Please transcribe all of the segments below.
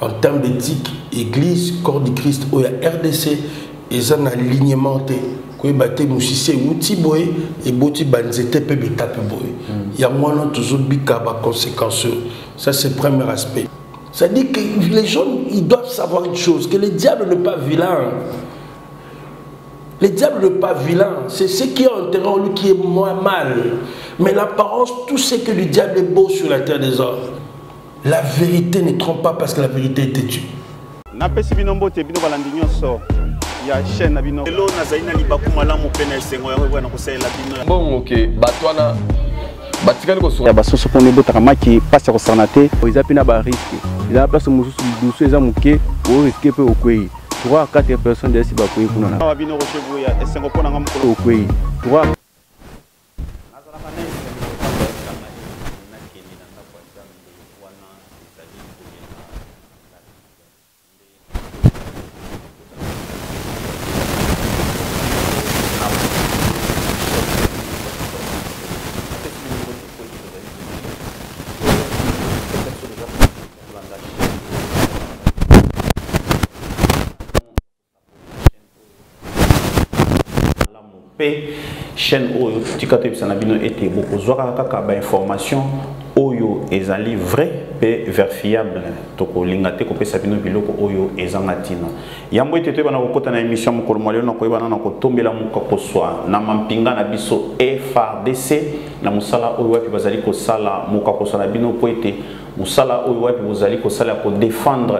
en termes d'éthique, Église, corps du Christ, où il y a RDC, ils ont un alignement. Il y a des musiciens qui ont et des banzetés qui il y a moins toujours des conséquences. Ça, c'est le premier aspect. Ça dit que les gens ils doivent savoir une chose, que le diable n'est pas vilain. Le diable n'est pas vilain. C'est ce qui est enterré en lui qui est moins mal. Mais l'apparence, tout ce que le diable est beau sur la terre des hommes. La vérité ne trompe pas parce que la vérité est têtue. Bon, ok. Batouana. Batikali ko ya basoso pone botaka maki passe ko sanate oza pina ba risque ila place mususu dusu eza muke o risque pe okwei 3 à 4 personnes desi ba kwei kuna na babino ko chebu ya esengo pona ngam ko okwei 3 chaîne oyo tikato bisana bino été beaucoup zoka kaka ba information oyo ezali vrai pe verifiable toko lingate ko pesa bino biloko oyo ezangatina yambo ete bana kokota na émission mokolo mwalelo na koyebana na kotombela muka koswa na mampinga na biso FRDC na musala oyo wapi bazali ko sala muka koswa na bino po ete musala oyo wapi bozali ko sala ko défendre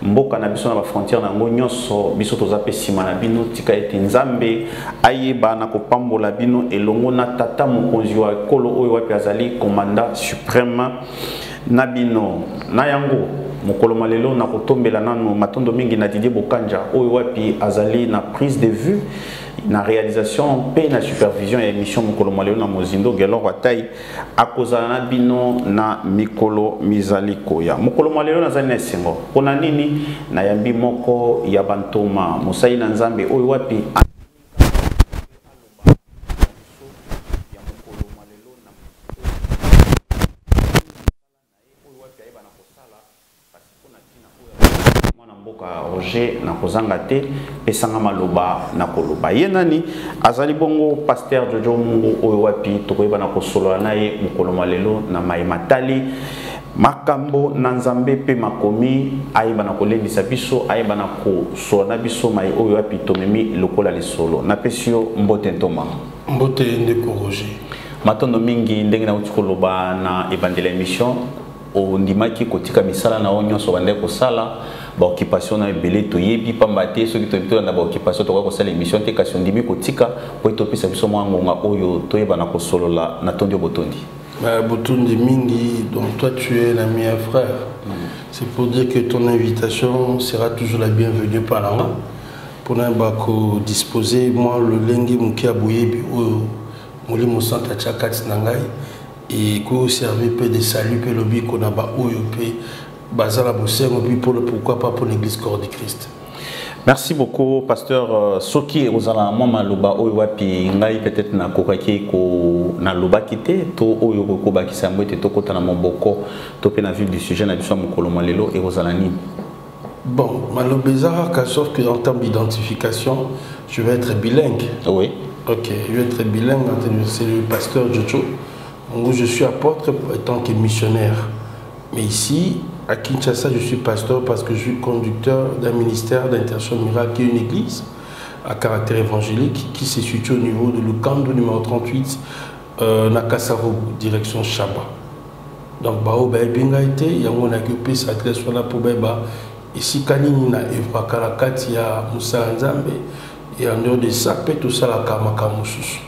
mboka na biso na ba frontière na nyonso biso tozape sima na bino tika ete nzambe ayeba na kopambola bino elongo na tata mokonzi wa kolo oyo wapi azali commandant suprême na bino na yango mokolo malelo na kotombela nanu matondo mingi na Didier Bokanja oyo wapi azali na prise de vue na réalisation pe na supervision ya émission mokolo malelo na mozindo gelo watai akozala na bino na mikolo mizaliko ya mokolo malelo na zali na esengo pona nini na yambi moko ya bantoma mosai na nzambe oyo wapi Roger na kozanga te pesanga maloba na koloba yenani azali bongo pasteur Jojo Mungu oyo wapi tokoyeba na kosolola na ye mokolo malelo na mai matali makambo na nzambe pe makomi ayeba na kolendisa biso ayeba na kosolola na biso mai oyo wapi tomemi lokola lisolo na pesio mbote ntoma mbote ndeko Roger matondo mingi ndenge na utikoloba na ebandela émission o ndimaki kotika misala na onyoso bande kosala ba occupation na belé to yebi pamba te soki to bito na ba occupation to ko sala émission te kasi ndimi kotika po to pisa biso mwa ngonga oyo to yeba na kosolola na tondi botondi botondi mingi donc toi tu es l'ami et frère c'est pour dire que ton invitation sera toujours la bienvenue par là pour na ba ko disposer moi le lengi muki aboyebi o moli mosanta chakati nangai et ko servir peu de salut peu lobby ko na ba oyo pe bazala bosengo puis pourquoi pas pour l'église corps du Christ. Merci beaucoup pasteur Soki ozala mama loba oyo wapi ngai peut-être na kokaki ko na loba kité to oyo ko ba kisambo te to kota na moboko to pe na vue du sujet na biso mokolo malelo et ozala ni. Bon, malobezara ka sauf que en termes d'identification, je vais être bilingue. Oui. OK, je vais être bilingue, c'est le pasteur Jojo. Où je suis apôtre en tant que missionnaire. Mais ici à Kinshasa, je suis pasteur parce que je suis conducteur d'un ministère d'intercession miracle qui est une église à caractère évangélique qui se situe au niveau de Lukando numéro 38, Nakasaro, direction Chaba. Donc, Benga été, il y a un occupé cette adresse là pour Beba. Ici, Kanini na Eva Kalakati, il y a Moussa Nzambe, et en dehors de ça, tout ça, la Kamakamusus.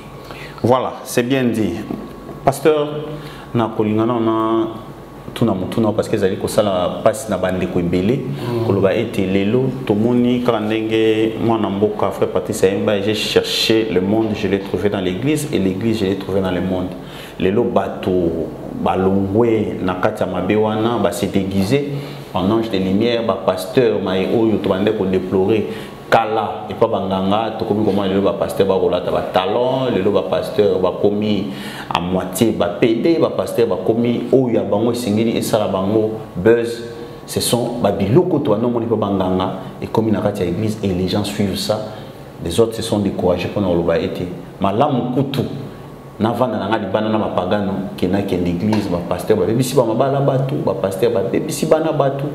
Voilà, c'est bien dit. Pasteur, na kolingana na tuna mutuna parce que zali ko sala passe na bande ko ibele koloba ete lelo tomoni kandenge mwana mboka frère Patrice Ayemba j'ai cherché le monde je l'ai trouvé dans l'église et l'église je l'ai trouvé dans le monde lelo bato balongwe na kati ya mabewana ba se déguiser en ange de lumière ba pasteur mai oyo to bande ko déplorer kala et pas banganga to komi comment le ba pasteur ba rolata ba talon le ba pasteur ba komi à moitié ba pédé ba pasteur ba komi oyo ya bango singili et sala bango buzz ce sont babiloko to non moni banganga et comme il a l'église et les gens suivent ça. Les autres se sont découragés pendant le été. Malamu kutu na vanda na ngadi bana na mapagano kena ke l'église ba pasteur ba bebisi ba mabala batu ba pasteur ba bebisi bana batu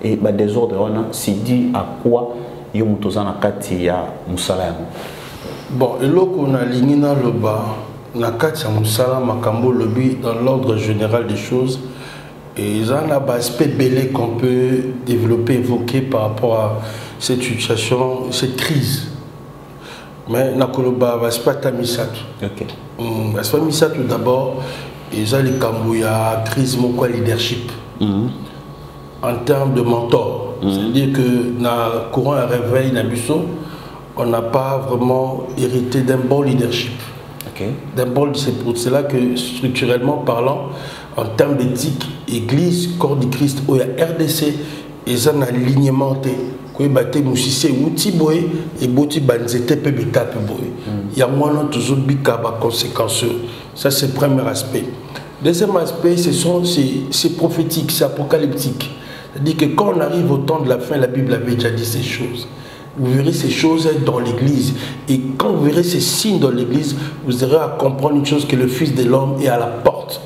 et ba désordre on s'est dit à quoi yo mutozana kati ya musala yango. Bon, eloko na lingina le bas na kati ya musala makambo lobby dans l'ordre général des choses et il y a un aspect belé qu'on peut développer, évoquer par rapport à cette situation, cette crise. Mais nakoloba aspect tamisatu. OK. Aspect misatu d'abord, il y a les kambouya crise moko leadership. En termes de mentor, c'est-à-dire que dans le courant à réveil Nabusso, on n'a pas vraiment hérité d'un bon leadership. Okay. C'est pour cela que structurellement parlant, en termes d'éthique, Église, corps du Christ, où il y a RDC, ils ont un alignement. Il y a moins toujours des conséquences. Ça, c'est le premier aspect. Deuxième aspect, c'est prophétique, c'est apocalyptique. C'est-à-dire que quand on arrive au temps de la fin, la Bible avait déjà dit ces choses. Vous verrez ces choses dans l'église. Et quand vous verrez ces signes dans l'église, vous aurez à comprendre une chose, que le Fils de l'homme est à la porte.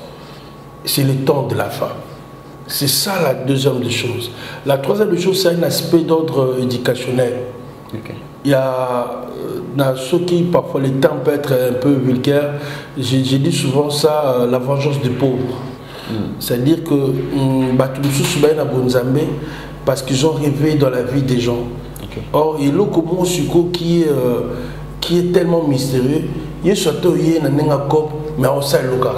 C'est le temps de la fin. C'est ça la deuxième des choses. La troisième des choses, c'est un aspect d'ordre éducationnel. Okay. Il y a dans ceux qui, parfois, les temps peuvent être un peu vulgaires. J'ai dit souvent ça, la vengeance des pauvres. C'est-à-dire que parce qu'ils ont rêvé dans la vie des gens. Okay. Or, il y a l'Okomo Suko qui est tellement mystérieux. Il y a surtout un cop, mais on sait le cas.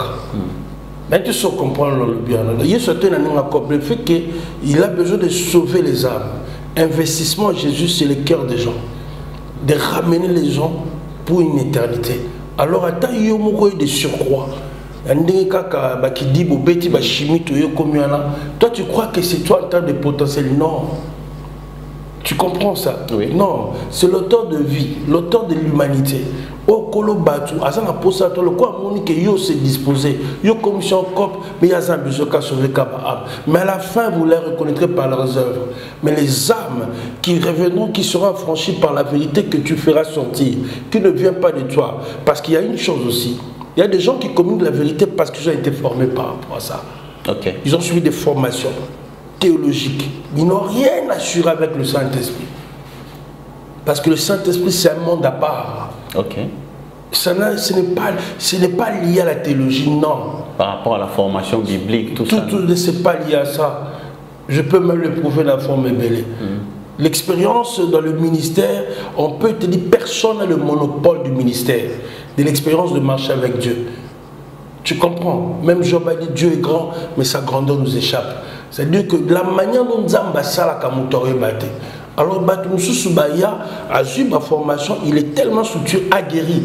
Mais tu sais comprendre le bien. Il y a surtout un cop. Le fait qu'il a besoin de sauver les âmes. Investissement, Jésus, c'est le cœur des gens. De ramener les gens pour une éternité. Alors, attends, il y a des surcroît. Toi, tu crois que c'est toi en termes de potentiel? Non. Tu comprends ça? Oui. Non. C'est l'auteur de vie, l'auteur de l'humanité. Au Kolo Batu, à ça, le quoi, Monique, yo s'est disposé. Yo commission cop, mais il y a un besoin qu'à sauver Kaba. Mais à la fin, vous les reconnaîtrez par leurs œuvres. Mais les âmes qui reviendront, qui seront affranchies par la vérité que tu feras sortir, qui ne vient pas de toi. Parce qu'il y a une chose aussi. Il y a des gens qui communiquent la vérité parce qu'ils ont été formés par rapport à ça. Okay. Ils ont suivi des formations théologiques. Ils n'ont rien assuré avec le Saint-Esprit. Parce que le Saint-Esprit, c'est un monde à part. Okay. Ce n'est pas lié à la théologie, non. Par rapport à la formation biblique, tout ça. Tout ne c'est pas lié à ça. Je peux même le prouver de la forme ébellée. L'expérience dans le ministère, on peut te dire personne n'a le monopole du ministère, de l'expérience de marcher avec Dieu. Tu comprends? Même Job a dit Dieu est grand, mais sa grandeur nous échappe. C'est-à-dire que la manière dont nous avons battu, alors Batumoussou-Soubaya a eu ma formation, il est tellement structuré, aguerri.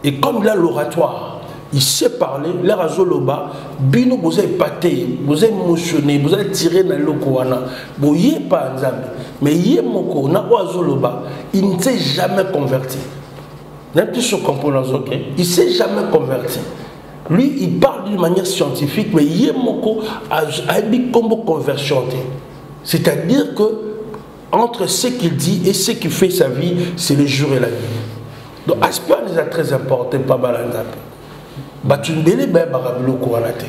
Et comme il a l'oratoire, il sait parler, l'air à Zoloba, Bino, vous avez épaté, vous avez émotionné, vous avez tiré dans l'Okoana. Vous n'avez pas un zame. Mais il ne s'est jamais converti. Il ne s'est jamais converti. Lui, il parle d'une manière scientifique, mais Yemoko a dit comme conversion. C'est-à-dire que entre ce qu'il dit et ce qu'il fait sa vie, c'est le jour et la nuit. Donc, aspect est très important, pas mal. Batumbele ba barabilo ko alate.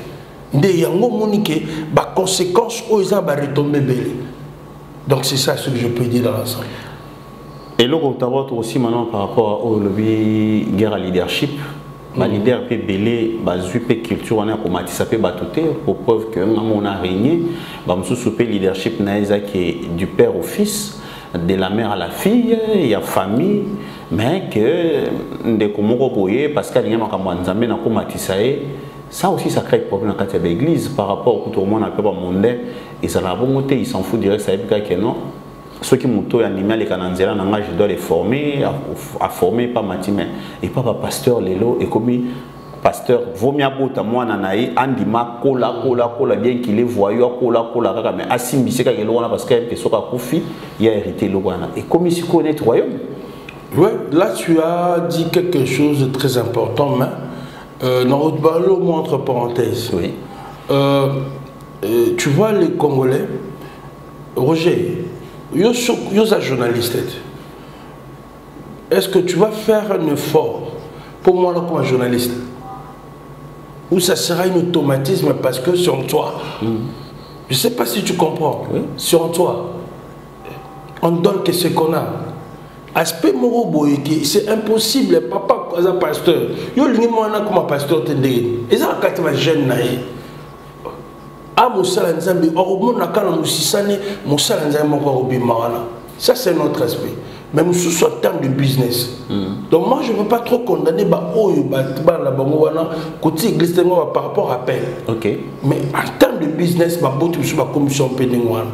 Nde yango monike ba conséquences aux gens ba retomber belé. Donc c'est ça ce que je peux dire dans l'ensemble. Et là, on a aussi maintenant par rapport au lobby guerre à leadership. Ma leader peut belé, ba zupe culture on a comme ça peut batouter pour preuve que on a régné. Ba msou leadership naïsa qui est du père au fils, de la mère à la fille, il y a famille. Mais que de komoko boye parce qu'il y a makambo nzambe na ko matisae ça aussi ça crée problème dans l'église par rapport au tout le monde a peu monde et ça la bonté ils s'en foutent direct ça veut dire que non ceux qui montent animal les cananzela nanga je dois les former à former pas matime et pas pasteur lelo et comme pasteur vaut mieux bota mwana naï andima kola bien qu'il est voyou kola kaka mais asimbise ka yelo wana parce que soka kufi il a hérité le wana et comme ici connaît royaume. Oui, là tu as dit quelque chose de très important, mais dans notre ballon, entre parenthèses. Oui. Tu vois les Congolais, Roger, yo un journaliste. Est-ce que tu vas faire un effort pour moi là, comme un journaliste? Ou ça sera un automatisme parce que c'est en toi? Je ne sais pas si tu comprends. Oui. C'est en toi. On donne que ce qu'on a. Aspect moro c'est impossible. Papa, comme un pasteur. Yo lingi mwana comme un pasteur tendé. Et ça quand tu vas jeune naïe. Ah musala nzambe orobo nakana musisane musala nzambe moko obimana. Ça c'est notre aspect. Mais nous sommes en termes de business. Donc moi je ne veux pas trop condamner côté église par rapport à paix. Okay. Mais en termes de business, ma commission péningouane.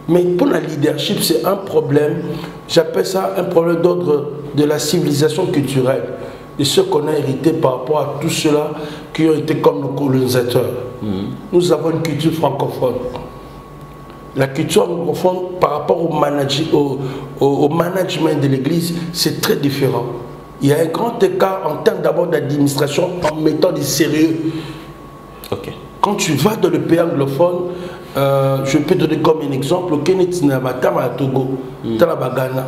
Mais pour la leadership, c'est un problème. J'appelle ça un problème d'ordre de la civilisation culturelle. De ce qu'on a hérité par rapport à tous ceux-là qui ont été comme nos colonisateurs. Nous avons une culture francophone. La culture francophone par rapport au management de l'église, c'est très différent. Il y a un grand écart en termes d'abord d'administration en mettant du sérieux. Okay. Quand tu vas dans le pays anglophone, je peux donner comme un exemple, au Kenya, à Togo, dans la Bagana,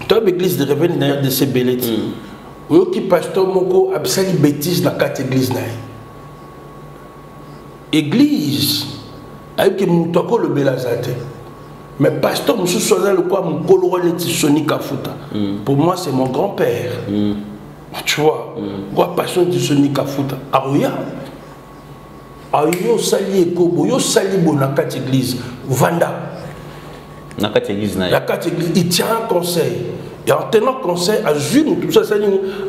dans l'église de Réveil de ces bellettes, où qui pasteur Moko a fait des bêtises dans cette église. Église, avec Moutako le Belazate. Mais pasteur Moussou Soza le quoi mon coloré Soni Kafuta. Pour moi c'est mon grand-père. Tu vois, quoi pasteur Soni Kafuta. Arouya. Ayo sali ekobo, yo sali bonaka église. Vanda. Naka église na. La carte église, il tient un conseil. Et en tenant conseil, à June, tout ça,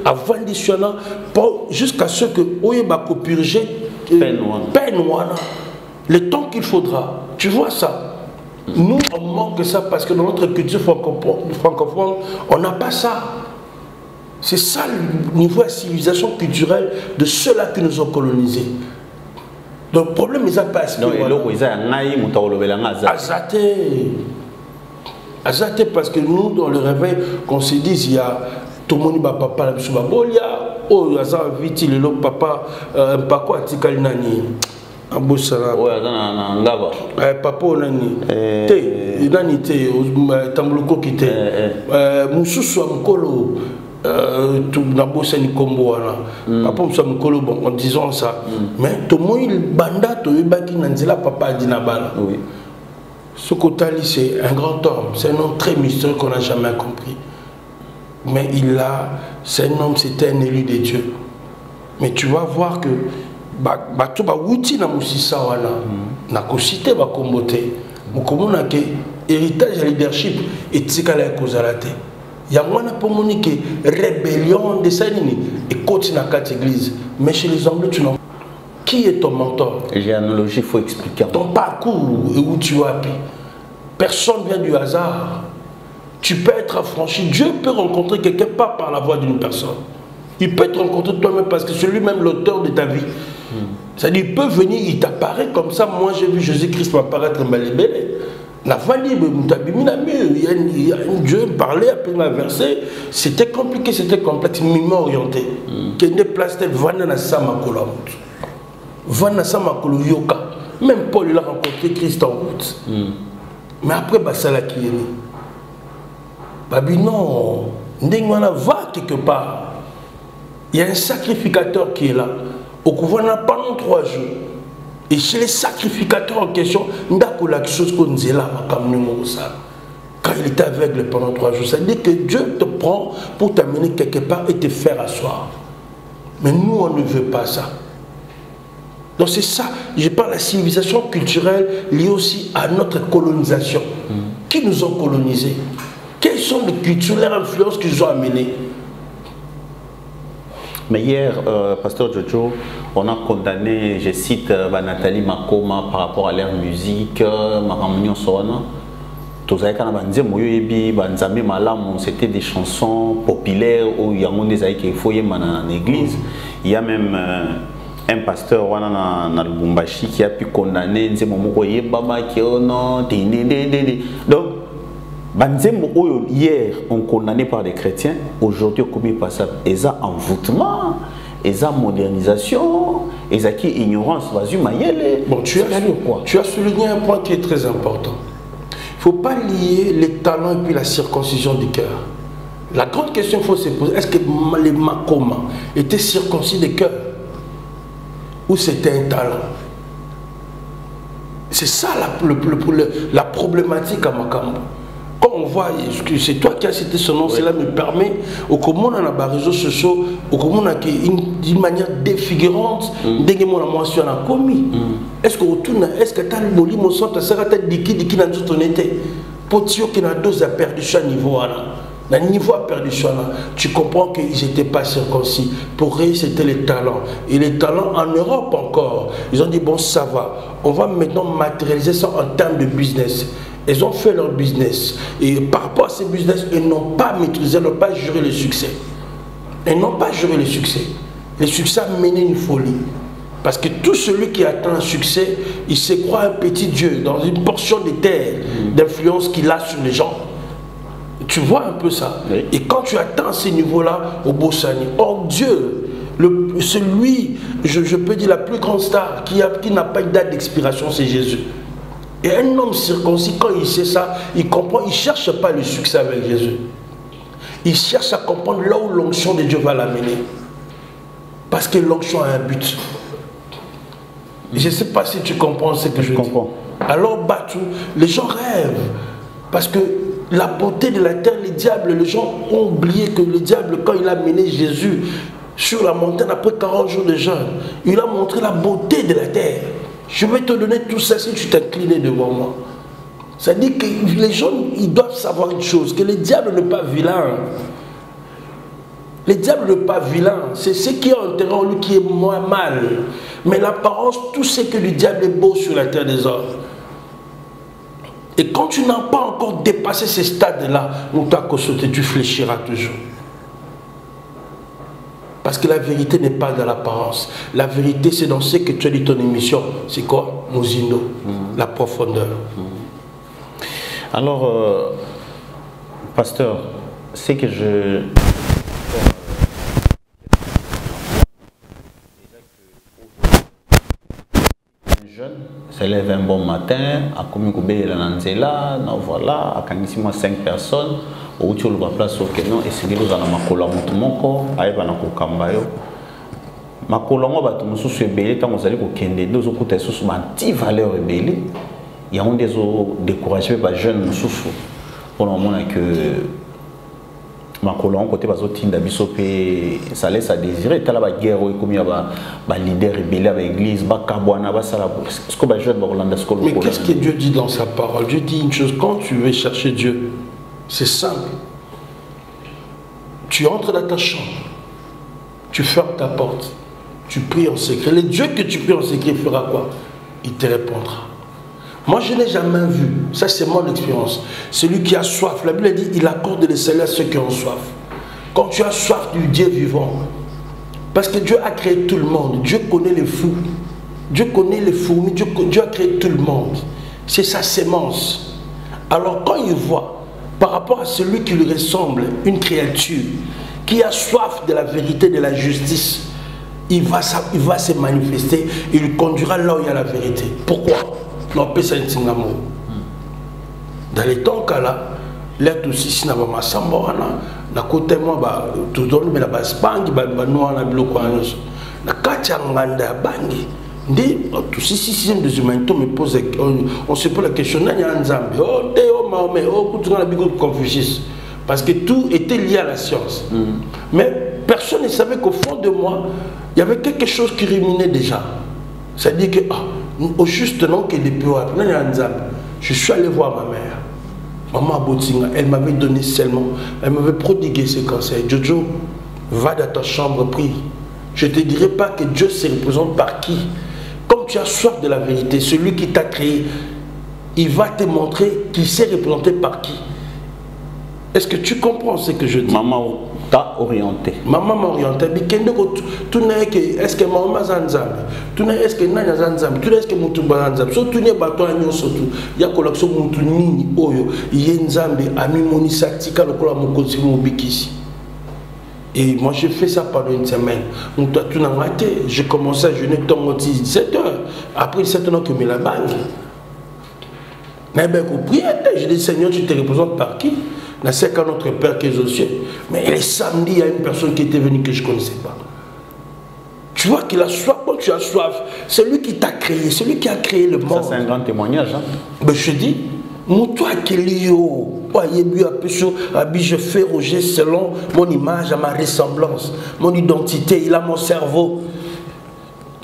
à venditionnant, jusqu'à ce que Oyeba purger peine noire. Le temps qu'il faudra. Tu vois ça? Nous, on manque ça parce que dans notre culture francophone, on n'a pas ça. C'est ça le niveau de civilisation culturelle de ceux-là qui nous ont colonisés. Donc le problème, ils n'ont pas aspiré. Azaté parce que nous, dans le réveil, qu'on se dise, il y a tout le monde, papa, il y a oh, vite, le papa, un paco à Tikalinani. Abusala. Papa onani. Te, nani te, tambuluko kite. Mususu amkolo tu nabosa ni kombo wana. Papa mususu amkolo bon en disant ça. Mais tout le monde banda to yebaki nanzela papa dinabala. Oui. Ce Kotali c'est un grand homme, c'est un homme très mystérieux qu'on n'a jamais compris. Mais c'est un homme, c'était un élu de Dieu. Mais tu vas voir que bato ba wuti na musisa wana na kosite ba kombote mukomona ke héritage de leadership etikala ekozalate ya mwana pomoni ke rébellion de sanini et continue na quatre église. Mais chez les Anglais tu n'as qui est ton mentor? Généalogie, il faut expliquer ton parcours et où tu as appris. Personne vient du hasard. Tu peux être affranchi. Dieu peut rencontrer quelqu'un pas par la voix d'une personne. Il peut te rencontrer toi-même parce que c'est lui-même l'auteur de ta vie. C'est-à-dire, il peut venir, il t'apparaît comme ça. Moi, j'ai vu Jésus-Christ m'apparaître malébélé. Il y a un Dieu parlait, après m'a versé. C'était compliqué, c'était complexe. Il m'a orienté. Qu'il y ait place de Vanna Samakolo. Vanna Samakolo Yoka. Même Paul, il a rencontré Christ en route. Mais après, Basala qui est né. Babi, non. Ndengwana va quelque part. Il y a un sacrificateur qui est là. Au gouvernement pendant 3 jours. Et chez les sacrificateurs en question, quand il était aveugle pendant 3 jours, ça veut dire que Dieu te prend pour t'amener quelque part et te faire asseoir. Mais nous, on ne veut pas ça. Donc c'est ça, je parle de la civilisation culturelle liée aussi à notre colonisation. Qui nous ont colonisés? Quelles sont les culturelles influences qu'ils nous ont amenées? Mais hier, Pasteur Jojo, on a condamné, je cite Nathalie Makoma par rapport à leur musique, Maramunion Soana. C'était des chansons populaires où il y a des qui faut y en église. Il y a même un pasteur dans Lubumbashi qui a pu condamner donc hier on condamné par des chrétiens, aujourd'hui on commet par ça. Et ça envoûtement, et ça modernisation, et ça qui ignorance. Bon, tu as souligné un point qui est très important. ne faut pas lier les talents et puis la circoncision du cœur. La grande question qu'il faut se poser, est-ce que les Makoma étaient circoncis de cœur ou c'était un talent? C'est ça la problématique à Makambo. Quand on voit, c'est toi qui as cité ce nom, cela me permet, au comment on a des réseaux sociaux, au comment on a d'une manière défigurante, dès que mon mention a commis. Est-ce que tu as le boli, mon sang, tu as dit qui n'a pas été pour dire qu'il y a deux à perdition à niveau là. Niveau à perdition là, tu comprends qu'ils n'étaient pas circoncis. Pour eux, c'était les talents. Et les talents en Europe encore, ils ont dit bon, ça va. On va maintenant matérialiser ça en termes de business. Ils ont fait leur business. Et par rapport à ces business, ils n'ont pas maîtrisé, ils n'ont pas juré le succès. Ils n'ont pas juré le succès. Le succès a mené une folie. Parce que tout celui qui atteint un succès, il se croit un petit Dieu dans une portion de terre d'influence qu'il a sur les gens. Tu vois un peu ça. Oui. Et quand tu atteins ces niveaux-là au Bossani, oh Dieu, celui, je peux dire la plus grande star qui n'a pas de date d'expiration, c'est Jésus. Et un homme circoncis, quand il sait ça, il comprend, il ne cherche pas le succès avec Jésus. Il cherche à comprendre là où l'onction de Dieu va l'amener. Parce que l'onction a un but. Je ne sais pas si tu comprends ce que je comprends. Alors, Batou, les gens rêvent. Parce que la beauté de la terre, les diables, les gens ont oublié que le diable, quand il a mené Jésus sur la montagne après 40 jours de jeûne, il a montré la beauté de la terre. Je vais te donner tout ça si tu t'inclines devant moi. Ça dit que les gens, ils doivent savoir une chose, que le diable n'est pas vilain. Le diable n'est pas vilain, c'est ce qui est enterré en lui qui est moins mal. Mais l'apparence, tout ce que le diable est beau sur la terre des hommes. Et quand tu n'as pas encore dépassé ces stades-là, tu fléchiras toujours. Parce que la vérité n'est pas dans l'apparence. La vérité, c'est dans ce que tu as dit ton émission. C'est quoi? Mouzindo, la profondeur. Alors, pasteur, c'est que je... jeune se lève un bon matin, a commis la nanzela, voilà, a kanissima 5 personnes. Au tu le place au Kenya et c'est que nous allons makola mutumoko aiba na kokambayo makola ngo batu mususu ebele tant vous allez ko kende deux okuta susu anti valeur ebele il y a on des décourager ba jeunes mususu pour le moment que makola côté bazo tinda biso pe ça laisse à désirer tala ba guerre comme ya ba leader ebele ba église ba kabwana ba sala ce que ba jeune ba Rolanda Skol. Mais qu'est-ce que Dieu dit dans sa parole? Dieu dit une chose, quand tu veux chercher Dieu, c'est simple. Tu entres dans ta chambre, tu fermes ta porte, tu pries en secret. Le Dieu que tu pries en secret fera quoi? Il te répondra. Moi, je n'ai jamais vu, ça c'est mon expérience, celui qui a soif. La Bible dit, il accorde le salut à ceux qui ont soif. Quand tu as soif du Dieu vivant, parce que Dieu a créé tout le monde, Dieu connaît les fous, Dieu connaît les fourmis, Dieu a créé tout le monde. C'est sa sémence. Alors quand il voit, par rapport à celui qui lui ressemble, une créature qui a soif de la vérité, de la justice, il va se manifester, il conduira là où il y a la vérité. Pourquoi? Dans les temps là, l'être aussi, si on a ma samborana, na côté moi, tout donne, mais la base bangi, noir, la bloc, la kachanganda bangi. Tout si des humanité me pose, on se pose la question, oh Théo Mahomet, oh la bigo Confucius, parce que tout était lié à la science. Mais personne ne savait qu'au fond de moi, il y avait quelque chose qui ruminait déjà. C'est-à-dire que, au juste nom que depuis, je suis allé voir ma mère, maman Abotinga, elle m'avait donné seulement, elle m'avait prodigué ses conseils. Jojo, va dans ta chambre, prie. Je ne te dirai pas que Dieu se représente par qui. Comme tu as soif de la vérité, celui qui t'a créé, il va te montrer qu'il s'est représenté par qui. Est-ce que tu comprends ce que je dis? Maman t'a orienté. Maman m'a orienté. Est-ce que maman m'a zanzambe? Est-ce que nana zanzambe? Est-ce que mutu zanzambe? So tu n'es pas toi ni osotu. Ya kolakso mutu nini oyo. Yenzambe ami monisa tika lokola mokosi mobikisi. Et moi j'ai fait ça pendant une semaine. J'ai commencé à jeûner 17 heures. Après 17 heures que me la banque. Je dis, Seigneur, tu te représentes par qui? C'est qu'à notre Père qui est aux cieux. Mais les samedis, il y a une personne qui était venue que je ne connaissais pas. Tu vois qu'il a soif, quand tu as soif, c'est lui qui t'a créé, c'est lui qui a créé le monde. Ça, c'est un grand témoignage. Hein? Ben, je dis, toi qui je fais Roger selon mon image, à ma ressemblance, mon identité, il a mon cerveau.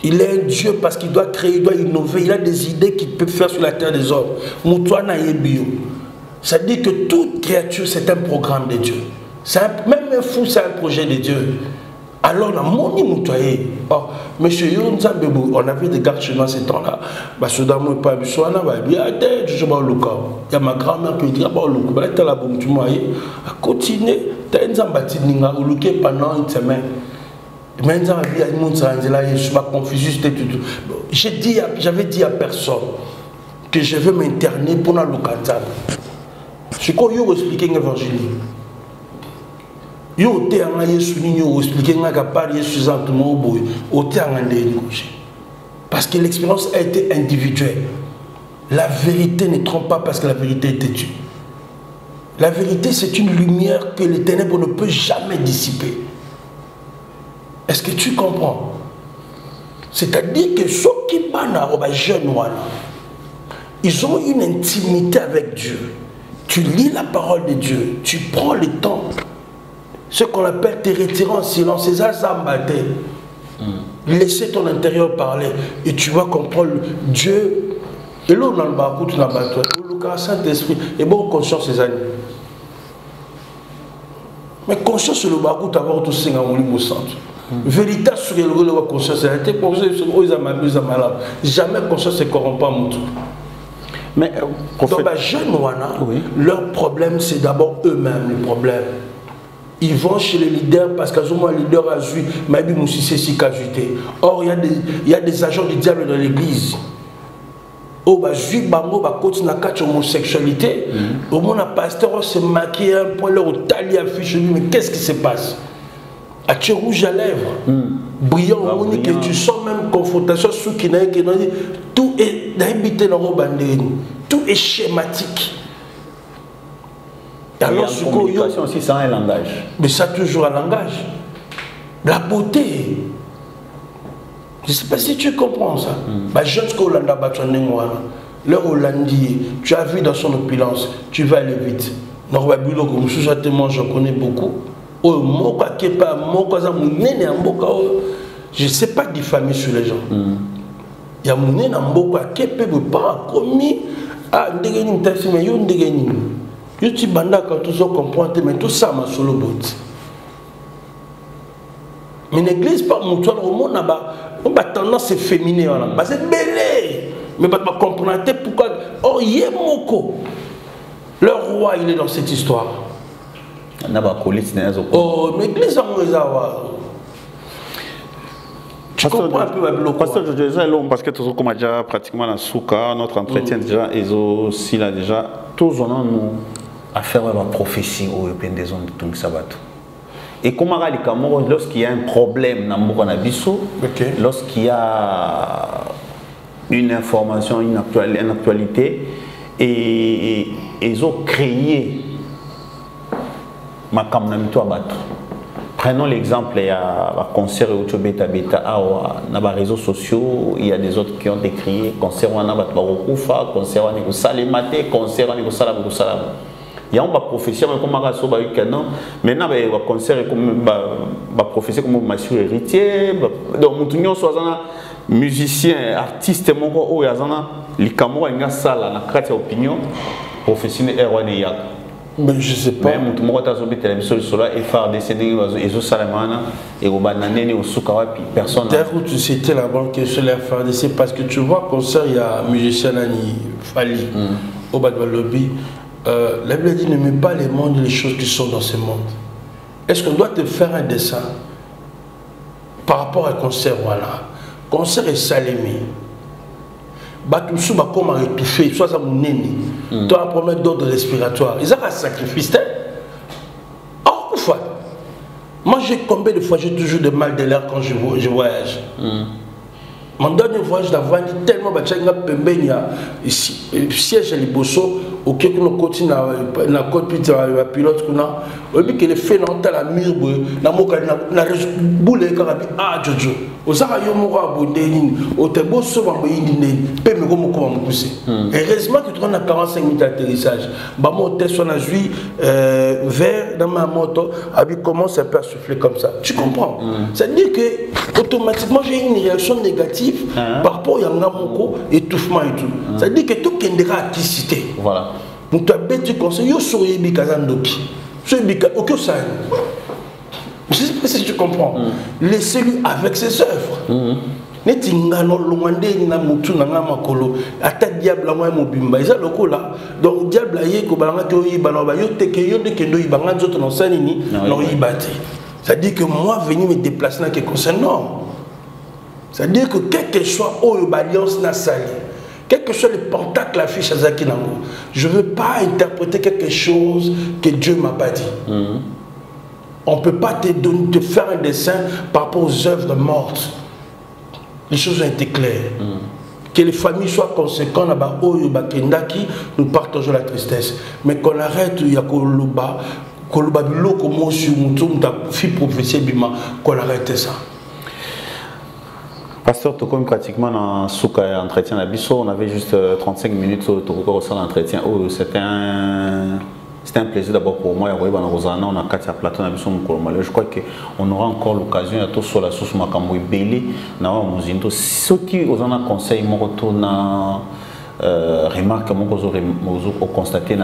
Il est un Dieu parce qu'il doit créer, il doit innover, il a des idées qu'il peut faire sur la terre des hommes. Ça dit que toute créature, c'est un programme de Dieu. Même un fou, c'est un projet de Dieu. Alors, monsieur on avait des gardes chez moi ces temps-là. Il y a ma grand-mère qui dit continuer, pendant une semaine. J'avais dit à personne que je veux m'interner pour la localité. Je crois que vous expliquez l'évangile. Parce que l'expérience a été individuelle. La vérité ne trompe pas parce que la vérité est têtue. La vérité, c'est une lumière que les ténèbres ne peuvent jamais dissiper. Est-ce que tu comprends? C'est-à-dire que ceux qui sont jeunes, ils ont une intimité avec Dieu. Tu lis la parole de Dieu, tu prends le temps. Ce qu'on appelle te retirer en silence, c'est ça, laisser ton intérieur parler et tu vas comprendre Dieu. Et là, on a le bakout, on a le Saint-Esprit, et bon, conscience, ces années. Mais conscience sur le bakout, avoir tout ça, au centre. Vérité sur le conscience, jamais conscience ne corrompt pas mon tout. Mais donc, les jeunes, leur problème, c'est d'abord eux-mêmes, le problème. Ils vont chez les leaders parce qu'ils ont un leader à jouer, mais ils or, il y a des agents du diable dans l'église. Oh, bah, je suis continue à homosexualité. Au moins, un pasteur se maquille un point là, au tali affiche, mais qu'est-ce qui se passe? À tu rouge à lèvres, brillant, que tu sens même confrontation sous qui n'a dit tout est d'habiter dans tout est schématique. Alors, la communication aussi, ça a un langage. Mais ça a toujours un langage. La beauté. Je ne sais pas si tu comprends ça. Je pense le Hollandais, tu as vu dans son opulence, tu vas aller vite. Je connais beaucoup. Je ne sais pas diffamer sur les gens. Il y a mon énamboka qui peut pas commis à ndegeni. Je suis banda quand tout ça comprend, mais tout ça m'a solo bot. Mais l'église, pas mon toit, on a tendance à féminer. C'est belé. Mais pas comprendre pourquoi. Oh, Yemoko. Le roi, il est dans cette histoire. Oh, mais l'église, on les a. Tu comprends un peu ma bloc. Parce que tout comme déjà pratiquement dans Souka, notre entretien déjà, et aussi là déjà, tous on a nous à faire la prophétie au Europe des zones de Tung Sabato. Et comment lorsqu'il y a un problème dans Moukanabiso, lorsqu'il y a une information, une actualité, et ils ont créé ma Kamnamito Abato. Prenons l'exemple, il y a un concert au Beta Beta, dans les réseaux sociaux, il y a des autres qui ont écrit concert au Nabatbaroufa, concert au Salemate, concert au Salam. Il y a une profession comme un canon. Maintenant, il y a un concert comme une profession comme monsieur héritier. Donc, nous sommes musiciens, artistes, il y a les caméras, il y a une opinion professionnelle. Mais je sais pas. Même tout le monde a zombie télévision sur la FR décédé et zo salamana et au banane au soukawa puis personne. D'ailleurs tu citais la banque sur la FRDC parce que tu vois concert il y a musicien Nani Fali au bas de lobby. La Bible dit ne mets pas les mondes et les choses qui sont dans ce monde. Est-ce qu'on doit te faire un dessin par rapport à concert voilà. Concert est salémé. Batumsu va comme étouffé, soit ça mon nez. Tu as un problème d'ordre respiratoire. Ils ont un sacrifice. Oh, moi, combien de fois j'ai toujours de mal de l'air quand je voyage. Mon dernier voyage d'avant, tellement bachanga pembenia siège à Liboso, ok que nous continuons na cockpit la pilote kuna, au but que les faits dans la mur na moka na boule karabi ah jojo. Ozara yo moko abondeni, otebo so ba moyindi pe me ko moko ba mopuse. Heureusement que tu as 45 minutes d'atterrissage. Ba mo test son a jui vers dans ma moto, abi commence un peu à souffler comme ça. Tu comprends? Ça veut dire que automatiquement j'ai une réaction négative par rapport à Yangamoko, étouffement et tout. Ça veut dire que tout kendera à cité. Voilà. Donc tu as bien du conseil, yo souriez bikazandoki. Je dis que aucun ça. Je ne sais pas si tu comprends. Laissez-lui avec ses œuvres. Neti ngano longande na mutu na makolo ata diable moi mobimba eza lokola donc diable aye ko balanga to yibana ba yo teke yo de kendo yibanga nzoto no sanini no yibate. Ça dit que moi venir me déplacer dans quelque chose non. C'est-à-dire que quel que soit l'alliance nasali, quel que soit le pentacle affiche à Zakinango, je ne veux pas interpréter quelque chose que Dieu ne m'a pas dit. On ne peut pas te faire un dessin par rapport aux œuvres mortes. Les choses ont été claires. Que les familles soient conséquentes, nous partageons la tristesse. Mais qu'on arrête, il y a qu'on arrête ça. Pasteur, comme pratiquement dans Souka entretien on avait juste 35 minutes au l'entretien. C'était un plaisir d'abord pour moi. On a 4 plateaux. Je crois qu'on aura encore l'occasion de sur la source Makambo Belé. Ceux qui ont un conseil, remarque, on constaté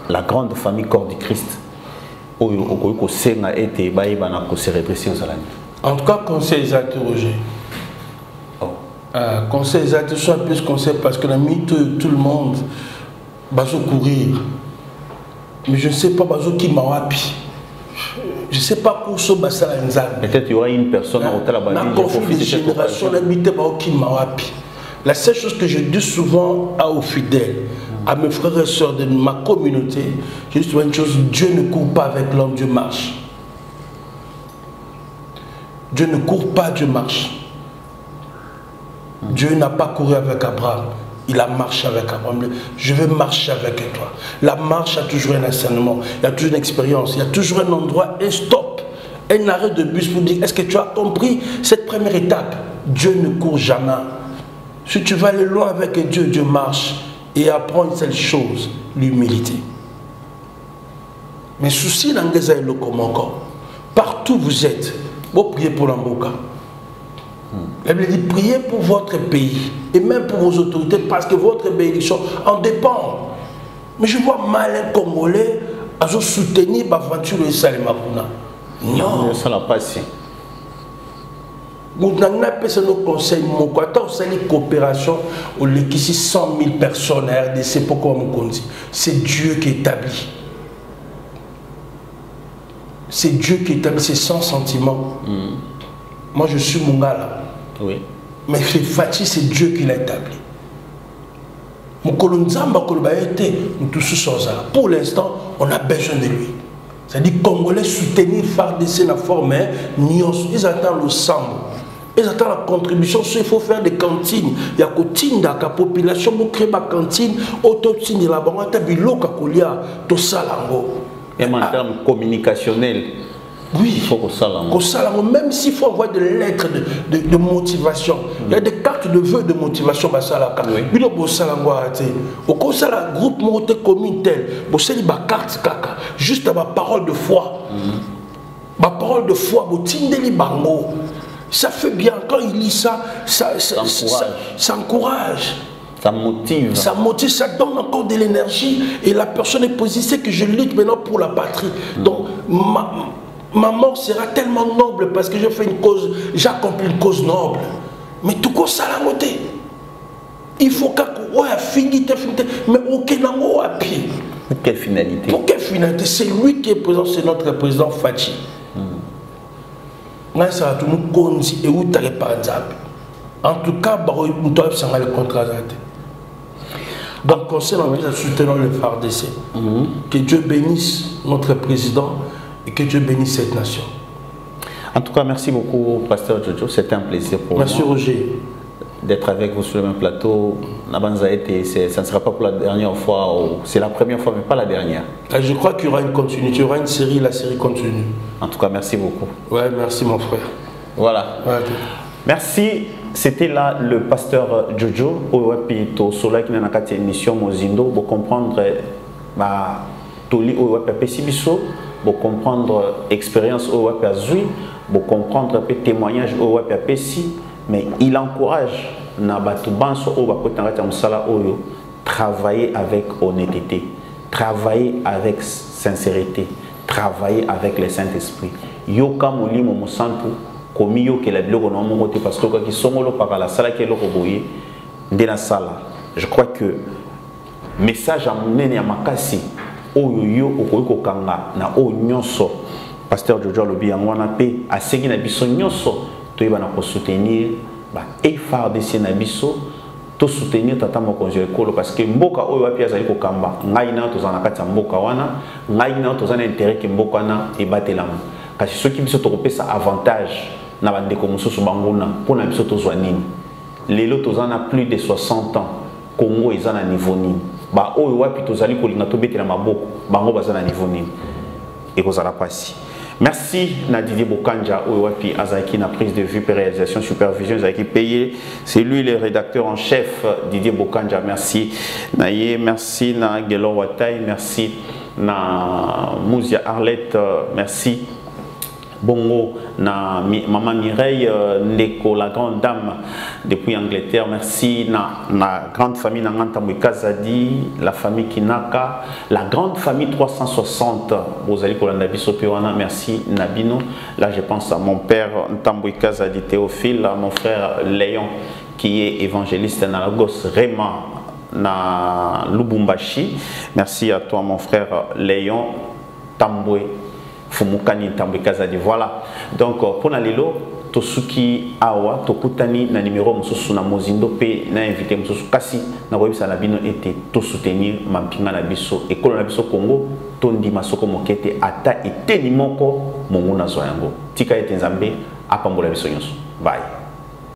la grande famille corps du Christ. En tout cas, conseil interrogé. Conseil soit plus conseil parce que la mis tout le monde va courir. Mais je ne sais pas qui m'a appuyé. Je ne sais pas pour ce bassin. Peut-être qu'il y aura une personne au Talabani qui génération qui m'a appuyé. La seule chose que je dis souvent aux fidèles, à mes frères et sœurs de ma communauté, je dis souvent une chose, Dieu ne court pas avec l'homme, Dieu marche. Dieu ne court pas, Dieu marche. Dieu n'a pas couru avec Abraham, il a marché avec Abraham. Je veux marcher avec toi. La marche a toujours un enseignement, il y a toujours une expérience, il y a toujours un endroit, un stop, un arrêt de bus pour dire est-ce que tu as compris cette première étape? Dieu ne court jamais. Si tu vas aller loin avec Dieu, Dieu marche et apprend une seule chose, l'humilité. Mais souci l'anglais est le comment encore. Partout où vous êtes, vous priez pour l'Amboka. La Bible dit priez pour votre pays et même pour vos autorités parce que votre bénédiction en dépend. Mais je vois mal un Congolais à soutenir l'aventure de Salimakuna. Non. Ça n'a pas si. Nous avons nos conseils, une coopération où les 100 000 personnes à RDC, pourquoi on dit c'est Dieu qui établit. C'est Dieu qui établit, c'est sans sentiment. Moi je suis mon gars là. Oui. Mais c'est Fati, c'est Dieu qui l'a établi. Pour l'instant, on a besoin de lui. C'est-à-dire Congolais soutenir FARDC la forme, ils attendent le sang. Ils attendent la contribution. Il faut faire des cantines. Il y a cantine dans la population pour créer ma cantine. Autotine de la banque, tout ça là. Et en termes communicationnels. Oui, il faut qu'on salame. Même s'il faut avoir des lettres de motivation, il y a des cartes de vœux de motivation. Il y a un groupe monté commune tel, il y a carte kaka, juste ma parole de foi. Ma parole de foi, ça fait bien. Quand il lit ça, ça encourage. Ça motive. Ça motive, ça donne encore de l'énergie. Et la personne est positionnée que je lutte maintenant pour la patrie. Donc, ma mort sera tellement noble parce que je fais une cause, j'accomplis une cause noble. Mais tout ça la montée. Il faut mais aucun amour à pied. Pour quelle finalité? Pour quelle finalité? C'est lui qui est présent, c'est notre président Fati. En tout cas, nous devons le contrat. Donc, conseil à soutenir le FARDC. Que Dieu bénisse notre président et que Dieu bénisse cette nation. En tout cas, merci beaucoup, Pasteur Jojo. C'était un plaisir pour moi. Merci Roger. D'être avec vous sur le même plateau. Ça ne sera pas pour la dernière fois, c'est la première fois, mais pas la dernière. Je crois qu'il y aura une continuité, il y aura une série, la série continue. En tout cas, merci beaucoup. Ouais, merci mon frère. Voilà. Ouais, okay. Merci. C'était là le pasteur Jojo. Au Sola qui n'a pas émission Mozindo pour comprendre Toli au Pesibiso, pour comprendre expérience au Azui, pour comprendre témoignage au Pesi. Mais il encourage travailler avec honnêteté, travailler avec sincérité, travailler avec le Saint-Esprit. Yoka moli momo santu komi yo ke la biloko na mongote parce que qui songolo par la sala ke loko boye ndena sala. Je crois que message amené ya makasi oyo yo okoyiko kanga na o nyonso pasteur Jojo lobi ngwana pe asegi na biso nyonso to yeba na ko soutenir et phare de Sénabiso, tout soutenir tata mokonzi ekolo parce que mboka oyo wapi azali ko kamba ngai na tozana kati ya mboka wana ngai na tozana intérêt ke mboka na ebatelama kasi soki biso tokopesa avantage na bandeko mosusu banguna pona biso tozwa nini lelo tozana plus de 60 ans Congo ezana niveau nini ba oyo wapi tozali kolinga tobetela maboko bango bazana niveau nini ekozala pasi. Merci na Didier Bokanja Ouapi Azaki na prise de vue, réalisation, supervision Azaki payé. C'est lui le rédacteur en chef Didier Bokanja. Merci Naye, merci na Gelon Watay, merci na Mouzia Arlette, merci Bongo na Maman Mireille Ndeko, la grande dame depuis Angleterre. Merci na grande famille Nangantamwe Kazadi, la famille Kinaka, la grande famille 360. Bozali Kolanda Bisopewana, merci Nabino. Là je pense à mon père Ntambwe Kazadi Théophile, à mon frère Léon qui est évangéliste dans la Lagos Rema na Lubumbashi. Merci à toi mon frère Léon Tambwe Fumukani Tambwe Kazadi. Voilà. Donc pour Nalilo, Tosuki Awa, Tokutani na numéro Mosusu na Mozindo pe na invité Mosusu kasi na webisa na bino était to soutenir mampinga na biso ekolo na biso Congo tondi masoko mokete ata eteni moko mongo na zoyango. Tika ete Nzambe apambola biso nyonso. Bye.